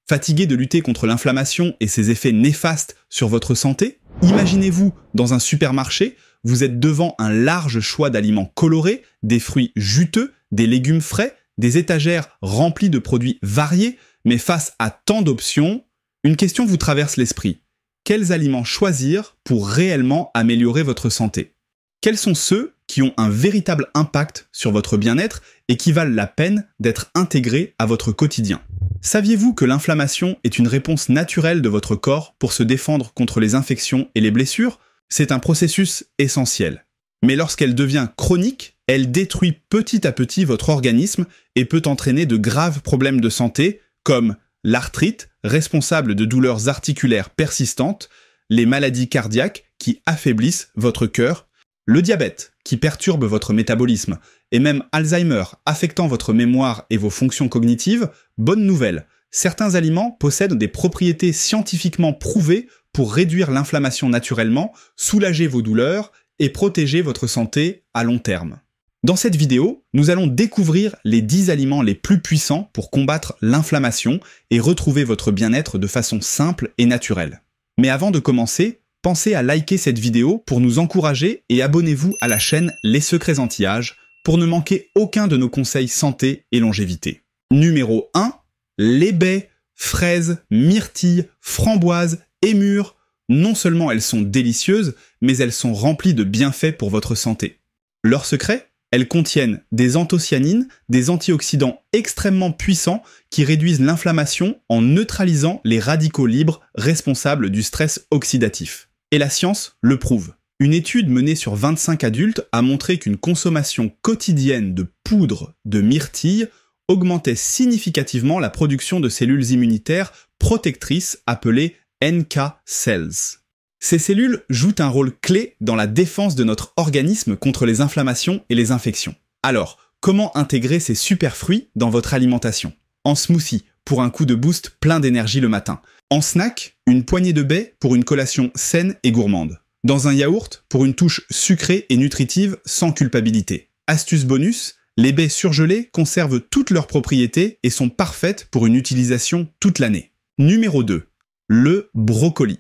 Fatigué de lutter contre l'inflammation et ses effets néfastes sur votre santé? Imaginez-vous dans un supermarché, vous êtes devant un large choix d'aliments colorés, des fruits juteux, des légumes frais, des étagères remplies de produits variés, mais face à tant d'options, une question vous traverse l'esprit. Quels aliments choisir pour réellement améliorer votre santé? Quels sont ceux qui ont un véritable impact sur votre bien-être et qui valent la peine d'être intégrés à votre quotidien? Saviez-vous que l'inflammation est une réponse naturelle de votre corps pour se défendre contre les infections et les blessures? C'est un processus essentiel. Mais lorsqu'elle devient chronique, elle détruit petit à petit votre organisme et peut entraîner de graves problèmes de santé comme l'arthrite, responsable de douleurs articulaires persistantes, les maladies cardiaques qui affaiblissent votre cœur, le diabète qui perturbe votre métabolisme, et même Alzheimer affectant votre mémoire et vos fonctions cognitives. Bonne nouvelle, certains aliments possèdent des propriétés scientifiquement prouvées pour réduire l'inflammation naturellement, soulager vos douleurs et protéger votre santé à long terme. Dans cette vidéo, nous allons découvrir les 10 aliments les plus puissants pour combattre l'inflammation et retrouver votre bien-être de façon simple et naturelle. Mais avant de commencer, pensez à liker cette vidéo pour nous encourager et abonnez-vous à la chaîne Les Secrets Anti-Âge pour ne manquer aucun de nos conseils santé et longévité. Numéro 1, les baies, fraises, myrtilles, framboises et mûres. Non seulement elles sont délicieuses, mais elles sont remplies de bienfaits pour votre santé. Leur secret? Elles contiennent des anthocyanines, des antioxydants extrêmement puissants qui réduisent l'inflammation en neutralisant les radicaux libres responsables du stress oxydatif. Et la science le prouve. Une étude menée sur 25 adultes a montré qu'une consommation quotidienne de poudre de myrtille augmentait significativement la production de cellules immunitaires protectrices appelées NK cells. Ces cellules jouent un rôle clé dans la défense de notre organisme contre les inflammations et les infections. Alors, comment intégrer ces super fruits dans votre alimentation? En smoothie, pour un coup de boost plein d'énergie le matin. En snack, une poignée de baies pour une collation saine et gourmande. Dans un yaourt, pour une touche sucrée et nutritive sans culpabilité. Astuce bonus, les baies surgelées conservent toutes leurs propriétés et sont parfaites pour une utilisation toute l'année. Numéro 2. Le brocoli.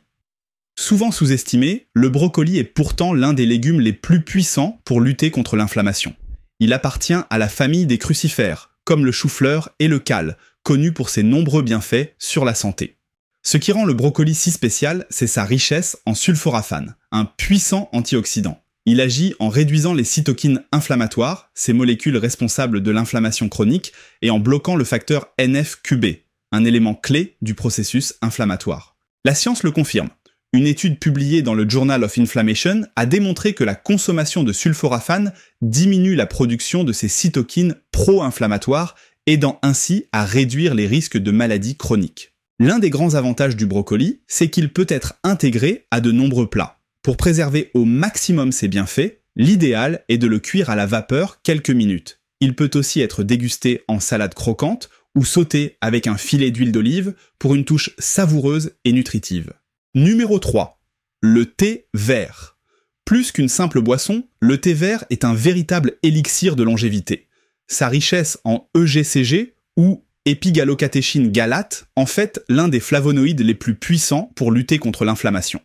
Souvent sous-estimé, le brocoli est pourtant l'un des légumes les plus puissants pour lutter contre l'inflammation. Il appartient à la famille des crucifères, comme le chou-fleur et le cale, connus pour ses nombreux bienfaits sur la santé. Ce qui rend le brocoli si spécial, c'est sa richesse en sulforaphane, un puissant antioxydant. Il agit en réduisant les cytokines inflammatoires, ces molécules responsables de l'inflammation chronique, et en bloquant le facteur NF-κB, un élément clé du processus inflammatoire. La science le confirme. Une étude publiée dans le Journal of Inflammation a démontré que la consommation de sulforaphane diminue la production de ces cytokines pro-inflammatoires, aidant ainsi à réduire les risques de maladies chroniques. L'un des grands avantages du brocoli, c'est qu'il peut être intégré à de nombreux plats. Pour préserver au maximum ses bienfaits, l'idéal est de le cuire à la vapeur quelques minutes. Il peut aussi être dégusté en salade croquante ou sauté avec un filet d'huile d'olive pour une touche savoureuse et nutritive. Numéro 3. Le thé vert. Plus qu'une simple boisson, le thé vert est un véritable élixir de longévité. Sa richesse en EGCG, ou épigalocatéchine galate, en fait l'un des flavonoïdes les plus puissants pour lutter contre l'inflammation.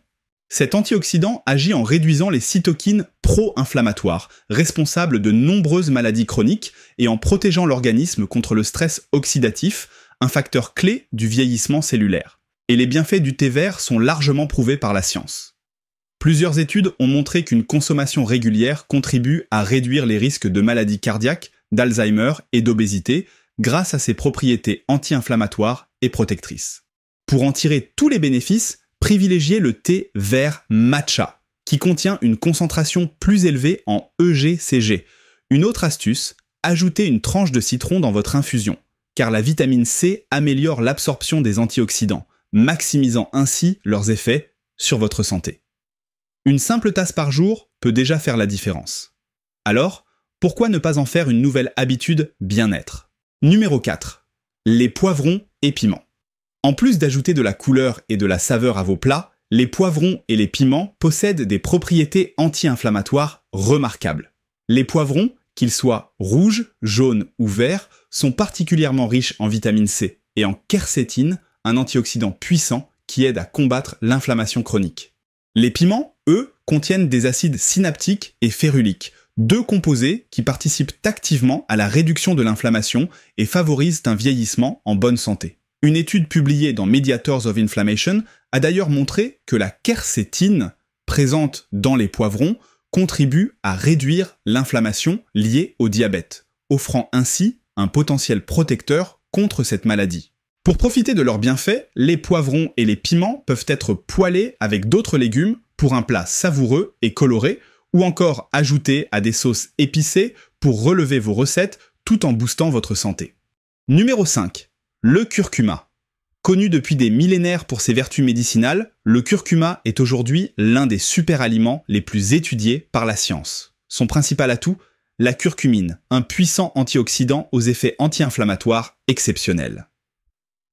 Cet antioxydant agit en réduisant les cytokines pro-inflammatoires, responsables de nombreuses maladies chroniques, et en protégeant l'organisme contre le stress oxydatif, un facteur clé du vieillissement cellulaire. Et les bienfaits du thé vert sont largement prouvés par la science. Plusieurs études ont montré qu'une consommation régulière contribue à réduire les risques de maladies cardiaques, d'Alzheimer et d'obésité grâce à ses propriétés anti-inflammatoires et protectrices. Pour en tirer tous les bénéfices, privilégiez le thé vert matcha, qui contient une concentration plus élevée en EGCG. Une autre astuce, ajoutez une tranche de citron dans votre infusion, car la vitamine C améliore l'absorption des antioxydants, maximisant ainsi leurs effets sur votre santé. Une simple tasse par jour peut déjà faire la différence. Alors, pourquoi ne pas en faire une nouvelle habitude bien-être? Numéro 4. Les poivrons et piments. En plus d'ajouter de la couleur et de la saveur à vos plats, les poivrons et les piments possèdent des propriétés anti-inflammatoires remarquables. Les poivrons, qu'ils soient rouges, jaunes ou verts, sont particulièrement riches en vitamine C et en quercétine, un antioxydant puissant qui aide à combattre l'inflammation chronique. Les piments, eux, contiennent des acides synaptiques et féruliques, deux composés qui participent activement à la réduction de l'inflammation et favorisent un vieillissement en bonne santé. Une étude publiée dans Mediators of Inflammation a d'ailleurs montré que la quercétine, présente dans les poivrons, contribue à réduire l'inflammation liée au diabète, offrant ainsi un potentiel protecteur contre cette maladie. Pour profiter de leurs bienfaits, les poivrons et les piments peuvent être poêlés avec d'autres légumes pour un plat savoureux et coloré, ou encore ajoutés à des sauces épicées pour relever vos recettes tout en boostant votre santé. Numéro 5. Le curcuma. Connu depuis des millénaires pour ses vertus médicinales, le curcuma est aujourd'hui l'un des super-aliments les plus étudiés par la science. Son principal atout, la curcumine, un puissant antioxydant aux effets anti-inflammatoires exceptionnels.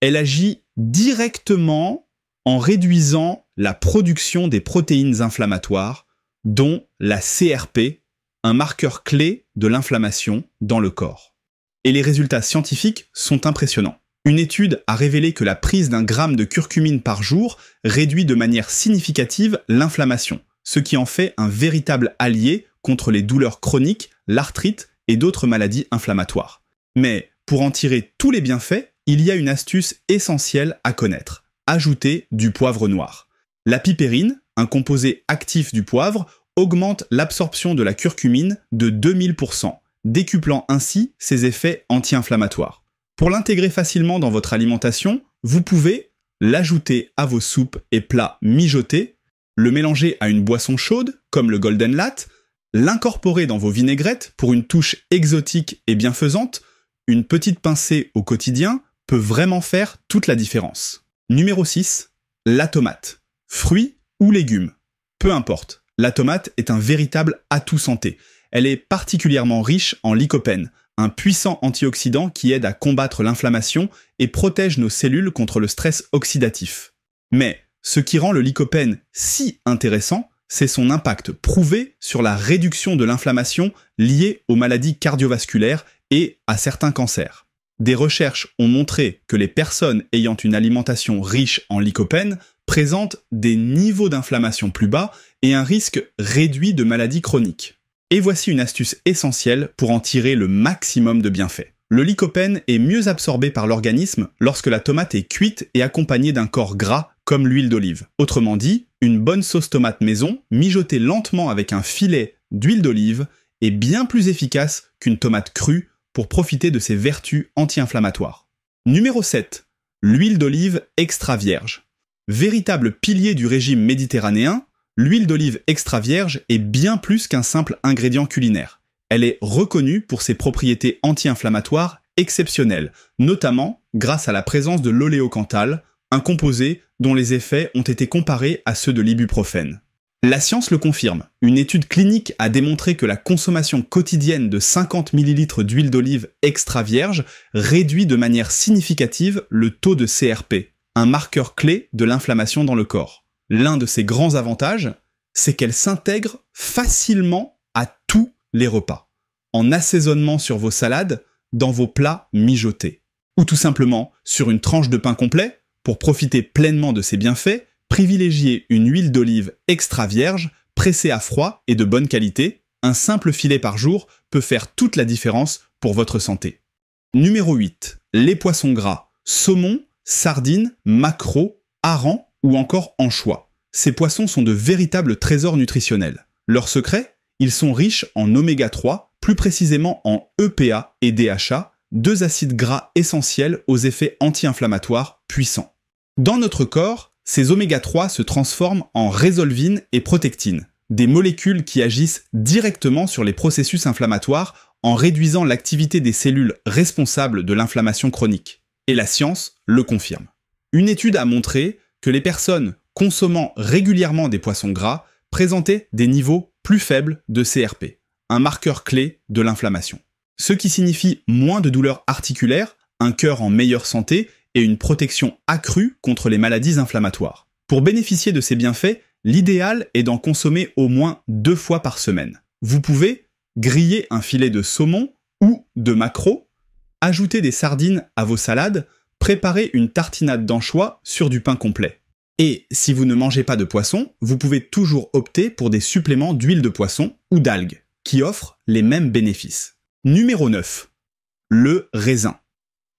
Elle agit directement en réduisant la production des protéines inflammatoires, dont la CRP, un marqueur clé de l'inflammation dans le corps. Et les résultats scientifiques sont impressionnants. Une étude a révélé que la prise d'1 gramme de curcumine par jour réduit de manière significative l'inflammation, ce qui en fait un véritable allié contre les douleurs chroniques, l'arthrite et d'autres maladies inflammatoires. Mais pour en tirer tous les bienfaits, il y a une astuce essentielle à connaître. Ajouter du poivre noir. La pipérine, un composé actif du poivre, augmente l'absorption de la curcumine de 2000%, décuplant ainsi ses effets anti-inflammatoires. Pour l'intégrer facilement dans votre alimentation, vous pouvez l'ajouter à vos soupes et plats mijotés, le mélanger à une boisson chaude, comme le Golden Latte, l'incorporer dans vos vinaigrettes pour une touche exotique et bienfaisante. Une petite pincée au quotidien peut vraiment faire toute la différence. Numéro 6. La tomate. Fruit ou légume. Peu importe, la tomate est un véritable atout santé. Elle est particulièrement riche en lycopène, un puissant antioxydant qui aide à combattre l'inflammation et protège nos cellules contre le stress oxydatif. Mais ce qui rend le lycopène si intéressant, c'est son impact prouvé sur la réduction de l'inflammation liée aux maladies cardiovasculaires et à certains cancers. Des recherches ont montré que les personnes ayant une alimentation riche en lycopène présentent des niveaux d'inflammation plus bas et un risque réduit de maladies chroniques. Et voici une astuce essentielle pour en tirer le maximum de bienfaits. Le lycopène est mieux absorbé par l'organisme lorsque la tomate est cuite et accompagnée d'un corps gras comme l'huile d'olive. Autrement dit, une bonne sauce tomate maison, mijotée lentement avec un filet d'huile d'olive, est bien plus efficace qu'une tomate crue pour profiter de ses vertus anti-inflammatoires. Numéro 7. L'huile d'olive extra vierge. Véritable pilier du régime méditerranéen, l'huile d'olive extra vierge est bien plus qu'un simple ingrédient culinaire. Elle est reconnue pour ses propriétés anti-inflammatoires exceptionnelles, notamment grâce à la présence de l'oléocanthal, un composé dont les effets ont été comparés à ceux de l'ibuprofène. La science le confirme. Une étude clinique a démontré que la consommation quotidienne de 50 ml d'huile d'olive extra vierge réduit de manière significative le taux de CRP, un marqueur clé de l'inflammation dans le corps. L'un de ses grands avantages, c'est qu'elle s'intègre facilement à tous les repas, en assaisonnement sur vos salades, dans vos plats mijotés, ou tout simplement sur une tranche de pain complet. Pour profiter pleinement de ses bienfaits, privilégiez une huile d'olive extra vierge, pressée à froid et de bonne qualité. Un simple filet par jour peut faire toute la différence pour votre santé. Numéro 8. Les poissons gras. Saumon, sardines, maquereaux, harengs ou encore anchois. Ces poissons sont de véritables trésors nutritionnels. Leur secret, ils sont riches en oméga 3, plus précisément en EPA et DHA, deux acides gras essentiels aux effets anti-inflammatoires puissants. Dans notre corps, ces oméga 3 se transforment en résolvine et protectine, des molécules qui agissent directement sur les processus inflammatoires en réduisant l'activité des cellules responsables de l'inflammation chronique. Et la science le confirme. Une étude a montré que les personnes consommant régulièrement des poissons gras présentaient des niveaux plus faibles de CRP, un marqueur clé de l'inflammation. Ce qui signifie moins de douleurs articulaires, un cœur en meilleure santé et une protection accrue contre les maladies inflammatoires. Pour bénéficier de ces bienfaits, l'idéal est d'en consommer au moins 2 fois par semaine. Vous pouvez griller un filet de saumon ou de maquereau, ajouter des sardines à vos salades, préparez une tartinade d'anchois sur du pain complet. Et si vous ne mangez pas de poisson, vous pouvez toujours opter pour des suppléments d'huile de poisson ou d'algues, qui offrent les mêmes bénéfices. Numéro 9. Le raisin.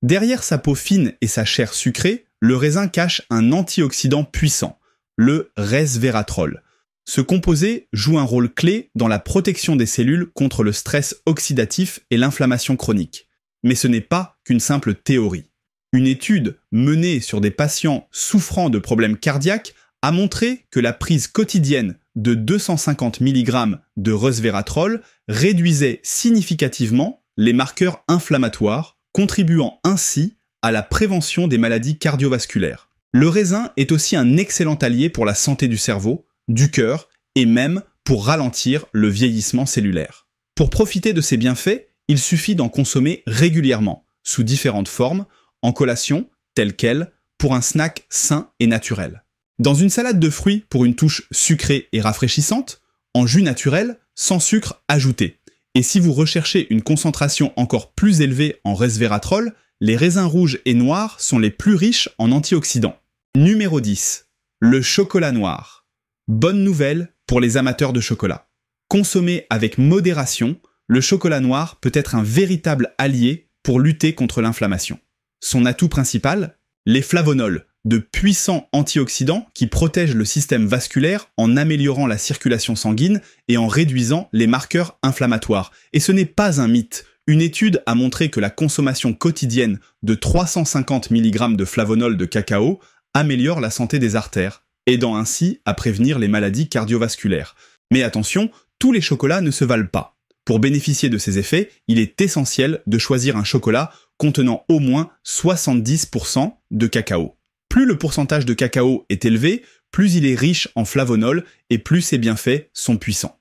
Derrière sa peau fine et sa chair sucrée, le raisin cache un antioxydant puissant, le resveratrol. Ce composé joue un rôle clé dans la protection des cellules contre le stress oxydatif et l'inflammation chronique. Mais ce n'est pas qu'une simple théorie. Une étude menée sur des patients souffrant de problèmes cardiaques a montré que la prise quotidienne de 250 mg de resveratrol réduisait significativement les marqueurs inflammatoires, contribuant ainsi à la prévention des maladies cardiovasculaires. Le raisin est aussi un excellent allié pour la santé du cerveau, du cœur et même pour ralentir le vieillissement cellulaire. Pour profiter de ces bienfaits, il suffit d'en consommer régulièrement, sous différentes formes, en collation, telle quelle, pour un snack sain et naturel. Dans une salade de fruits pour une touche sucrée et rafraîchissante, en jus naturel, sans sucre ajouté. Et si vous recherchez une concentration encore plus élevée en resveratrol, les raisins rouges et noirs sont les plus riches en antioxydants. Numéro 10. Le chocolat noir. Bonne nouvelle pour les amateurs de chocolat. Consommé avec modération, le chocolat noir peut être un véritable allié pour lutter contre l'inflammation. Son atout principal, les flavonols, de puissants antioxydants qui protègent le système vasculaire en améliorant la circulation sanguine et en réduisant les marqueurs inflammatoires. Et ce n'est pas un mythe. Une étude a montré que la consommation quotidienne de 350 mg de flavonols de cacao améliore la santé des artères, aidant ainsi à prévenir les maladies cardiovasculaires. Mais attention, tous les chocolats ne se valent pas. Pour bénéficier de ces effets, il est essentiel de choisir un chocolat contenant au moins 70% de cacao. Plus le pourcentage de cacao est élevé, plus il est riche en flavonols et plus ses bienfaits sont puissants.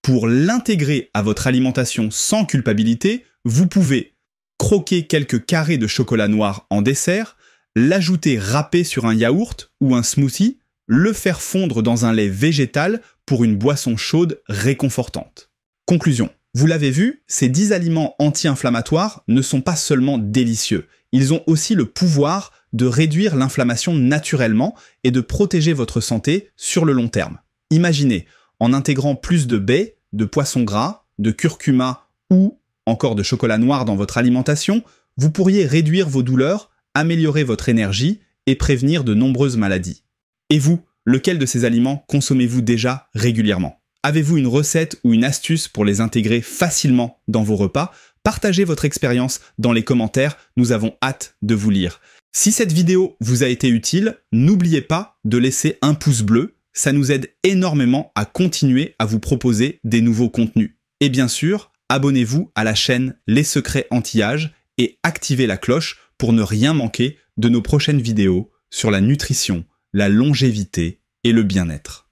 Pour l'intégrer à votre alimentation sans culpabilité, vous pouvez croquer quelques carrés de chocolat noir en dessert, l'ajouter râpé sur un yaourt ou un smoothie, le faire fondre dans un lait végétal pour une boisson chaude réconfortante. Conclusion. Vous l'avez vu, ces 10 aliments anti-inflammatoires ne sont pas seulement délicieux, ils ont aussi le pouvoir de réduire l'inflammation naturellement et de protéger votre santé sur le long terme. Imaginez, en intégrant plus de baies, de poissons gras, de curcuma ou encore de chocolat noir dans votre alimentation, vous pourriez réduire vos douleurs, améliorer votre énergie et prévenir de nombreuses maladies. Et vous, lequel de ces aliments consommez-vous déjà régulièrement ? Avez-vous une recette ou une astuce pour les intégrer facilement dans vos repas ? Partagez votre expérience dans les commentaires, nous avons hâte de vous lire. Si cette vidéo vous a été utile, n'oubliez pas de laisser un pouce bleu, ça nous aide énormément à continuer à vous proposer des nouveaux contenus. Et bien sûr, abonnez-vous à la chaîne Les Secrets Anti-Âge et activez la cloche pour ne rien manquer de nos prochaines vidéos sur la nutrition, la longévité et le bien-être.